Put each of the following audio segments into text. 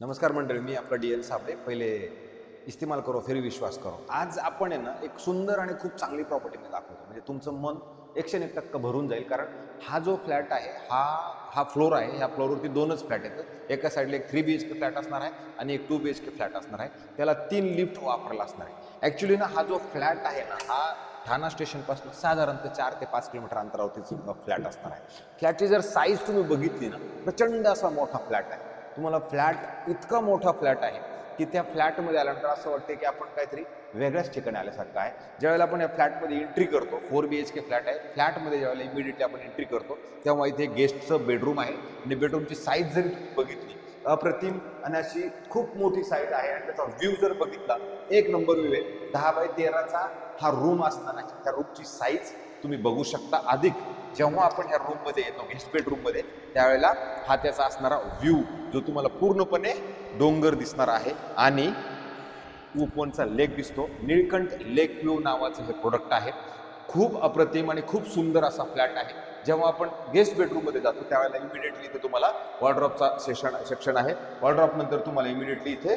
नमस्कार मंडळी, मी आपला डी एन साबळे. पहिले इस्तेमाल करो फिर विश्वास करो. आज आपण आहे ना एक सुंदर आणि खूप चांगली प्रॉपर्टी मी दाखवतो, म्हणजे तुमचं मन 101% भरून जाईल. कारण हा जो फ्लॅट आहे हा फ्लोर आहे. ह्या फ्लोरवरती दोनच फ्लॅट आहेत. एका साईडला एक 3 BHK फ्लॅट असणार आहे आणि एक 2 BHK फ्लॅट असणार आहे. त्याला 3 लिफ्ट वापरला असणार आहे. ॲक्च्युली ना हा जो फ्लॅट आहे ना हा ठाणा स्टेशनपासून साधारणतः 4 ते 5 किलोमीटर अंतरावरती फ्लॅट असणार आहे. फ्लॅटची जर साईज तुम्ही बघितली ना, प्रचंड असा मोठा फ्लॅट आहे. तुम्हाला फ्लॅट इतका मोठा फ्लॅट आहे की त्या फ्लॅटमध्ये आल्यानंतर असं वाटतं की आपण काहीतरी वेगळ्याच ठिकाणी आल्यासारखं आहे. ज्यावेळेला आपण या फ्लॅटमध्ये एंट्री करतो, 4 BHK फ्लॅट आहे. फ्लॅटमध्ये ज्यावेळेला इमिडिएटली आपण एंट्री करतो तेव्हा इथे गेस्टचं बेडरूम आहे आणि बेडरूमची साईज जरी तुम्ही बघितली अप्रतिम आणि अशी खूप मोठी साईज आहे. आणि त्याचा व्ह्यू जर बघितला एक नंबर व्ह्यू आहे. 10x13चा हा रूम असणार आहे. त्या रूमची साईज तुम्ही बघू शकता. अधिक जेव्हा आपण ह्या रूममध्ये येतो गेस्ट बेडरूममध्ये त्यावेळेला हा त्याचा असणारा व्ह्यू जो तुम्हाला पूर्णपणे डोंगर दिसणार आहे आणि उपवनचा लेक दिसतो. निळकंठ लेक व्ह्यू नावाचं हे प्रोडक्ट आहे. खूप अप्रतिम आणि खूप सुंदर असा फ्लॅट आहे. जेव्हा आपण गेस्ट बेडरूममध्ये जातो त्यावेळेला इमिडिएटली इथे तुम्हाला वॉर्डरोबचा सेक्शन आहे. वॉर्डरोब नंतर तुम्हाला इमिडिएटली इथे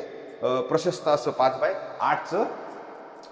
प्रशस्त असं 5x8चं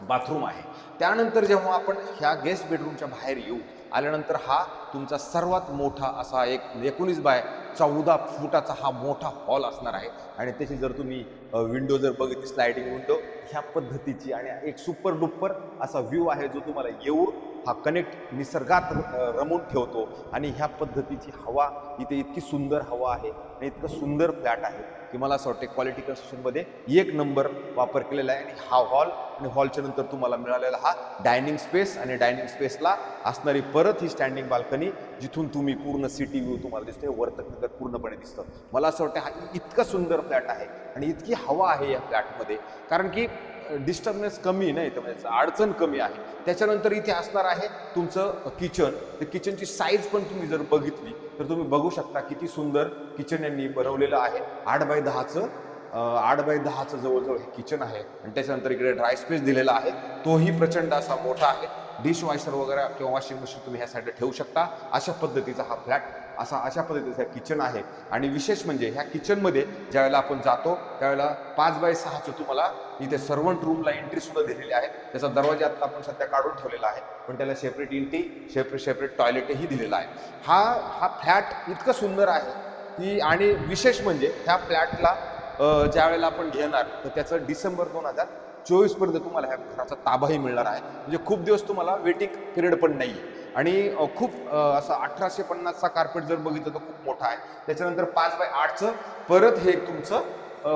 बाथरूम आहे. त्यानंतर जेव्हा आपण ह्या गेस्ट बेडरूमच्या बाहेर येऊ आल्यानंतर हा तुमचा सर्वात मोठा असा एक 19x14 फुटाचा हा मोठा हॉल असणार आहे. आणि त्याची जर तुम्ही विंडो जर बघितली, स्लायडिंग विंडो ह्या पद्धतीची आणि एक सुपर डुपर असा व्ह्यू आहे जो तुम्हाला येऊन हा कनेक्ट निसर्गात रमून ठेवतो. आणि ह्या पद्धतीची हवा इथे इतकी सुंदर हवा आहे आणि इतकं सुंदर फ्लॅट आहे की मला असं वाटतं क्वालिटी कन्स्ट्रक्शनमध्ये 1 नंबर वापर केलेला आहे. आणि हा हॉल आणि हॉलच्या नंतर तुम्हाला मिळालेला हा डायनिंग स्पेस आणि डायनिंग स्पेसला असणारी परत ही स्टँडिंग बाल्कनी जिथून तुम्ही पूर्ण सिटी व्ह्यू तुम्हाला दिसते, वर्तकनगर पूर्णपणे दिसतं. मला असं वाटतं हा इतका सुंदर फ्लॅट आहे आणि इतकी हवा आहे या फ्लॅटमध्ये, कारण की डिस्टर्बन्स कमी नाही तर म्हणजे अडचण कमी आहे. त्याच्यानंतर इथे असणार आहे तुमचं किचन. तर किचनची साईज पण तुम्ही जर बघितली तर तुम्ही बघू शकता किती सुंदर किचन यांनी बनवलेलं आहे. 8x10चं जवळजवळ हे किचन आहे. आणि त्याच्यानंतर इकडे ड्राय स्पेस दिलेला आहे, तोही प्रचंड असा मोठा आहे. डिश वॉशर वगैरे किंवा वॉशिंग मशीन तुम्ही ह्या साईडला ठेवू शकता. अशा पद्धतीचा हा फ्लॅट अशा पद्धतीचा किचन आहे. आणि विशेष म्हणजे ह्या किचनमध्ये ज्यावेळेला आपण जातो त्यावेळेला 5x6चं तुम्हाला इथे सर्वंट रूमला एंट्री सुद्धा दिलेली आहे. त्याचा दरवाजा आता आपण सध्या काढून ठेवलेला आहे, पण त्याला सेपरेट एंट्री सेपरेट टॉयलेटही दिलेला आहे. हा फ्लॅट इतकं सुंदर आहे की, आणि विशेष म्हणजे ह्या फ्लॅटला ज्या वेळेला आपण घेणार तर त्याचं डिसेंबर 2024 पर्यंत तुम्हाला ह्या घराचा ताबाही मिळणार आहे. म्हणजे खूप दिवस तुम्हाला वेटिंग पिरियड पण नाही आहे. आणि खूप असा 1850चा कार्पेट जर बघितलं तर खूप मोठा आहे. त्याच्यानंतर 5x8चं परत हे तुमचं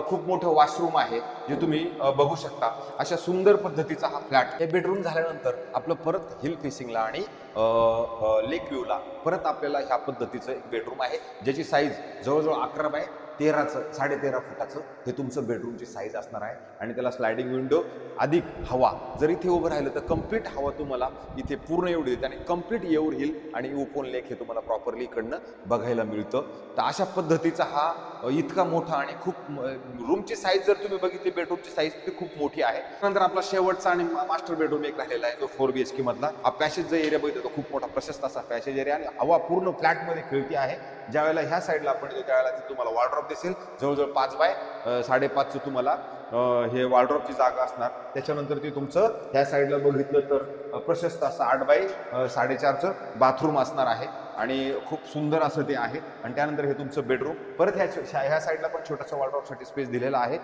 खूप मोठं वॉशरूम आहे जे तुम्ही बघू शकता. अशा सुंदर पद्धतीचा हा फ्लॅट. हे बेडरूम झाल्यानंतर आपलं परत हिल फेसिंगला आणि लेक व्ह्यूला परत आपल्याला ह्या पद्धतीचं एक बेडरूम आहे ज्याची साईज जवळजवळ 11x13चं 13.5 फुटाचं हे तुमचं बेडरूमची साईज असणार आहे. आणि त्याला स्लायडिंग विंडो अधिक हवा जर इथे उभं राहिलं तर कम्प्लीट हवा तुम्हाला इथे पूर्ण एवढी येते आणि कम्प्लीट येऊर हिल आणि उपवन लेक हे तुम्हाला प्रॉपरली इकडनं बघायला मिळतं. तर अशा पद्धतीचा हा इतका मोठा आणि खूप रूमची साईज जर तुम्ही बघितली बेडरूमची साईज ती खूप मोठी आहे. नंतर आपला शेवटचा आणि मास्टर बेडरूम एक राहिलेला आहे जो 4 BHK मधला. हा पॅसेज जो एरिया बघितला तो खूप मोठा प्रशस्त असा पॅसेज एरिया आणि हवा पूर्ण फ्लॅटमध्ये खेळती आहे. ज्या वेळेला ह्या साईडला आपण येतो त्यावेळेला तुम्हाला वॉर्डरोब दिसेल. जवळजवळ 5x5.5चं तुम्हाला हे वॉर्डरोबची जागा असणार. त्याच्यानंतर ते तुमचं ह्या साईडला बघितलं तर प्रशस्त असं 8x4.5चं बाथरूम असणार आहे आणि खूप सुंदर असं ते आहे. आणि त्यानंतर हे तुमचं बेडरूम परत ह्या साईडला पण छोटासा वॉर्डरोबसाठी स्पेस दिलेला आहे.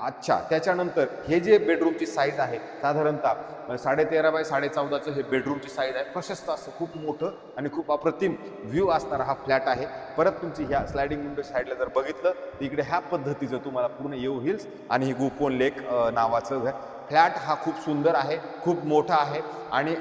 अच्छा, त्याच्यानंतर हे जे बेडरूमची साईज आहे साधारणतः 13x14चं हे बेडरूमची साईज आहे. प्रशस्त असं खूप मोठं आणि खूप अप्रतिम व्ह्यू असणारा हा फ्लॅट आहे. परत तुमची ह्या स्लायडिंग विंडो साईडला जर बघितलं तर इकडे ह्या पद्धतीचं उपवन पूर्ण येऊ हिल्स आणि ही उपवन लेक नावाचं घर. फ्लॅट हा खूप सुंदर आहे, खूप मोठा आहे आणि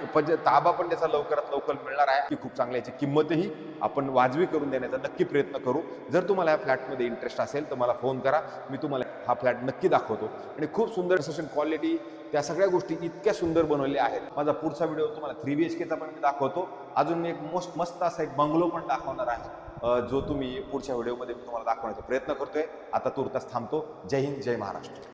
ताबा पण त्याचा लवकरात लवकर मिळणार आहे की खूप चांगली. याची किंमतही आपण वाजवी करून देण्याचा नक्की प्रयत्न करू. जर तुम्हाला या फ्लॅटमध्ये इंटरेस्ट असेल तर मला फोन करा, मी तुम्हाला हा फ्लॅट नक्की दाखवतो. आणि खूप सुंदर सेशन क्वालिटी त्या सगळ्या गोष्टी इतक्या सुंदर बनवलेल्या आहेत. माझा पुढचा व्हिडिओ तुम्हाला 3 BHKचा पण मी दाखवतो. अजून एक मस्त असा एक बंगलो पण दाखवणार आहे जो तुम्ही पुढच्या व्हिडिओमध्ये मी तुम्हाला दाखवण्याचा प्रयत्न करतोय. आता तुर्तास थांबतो. जय हिंद, जय महाराष्ट्र.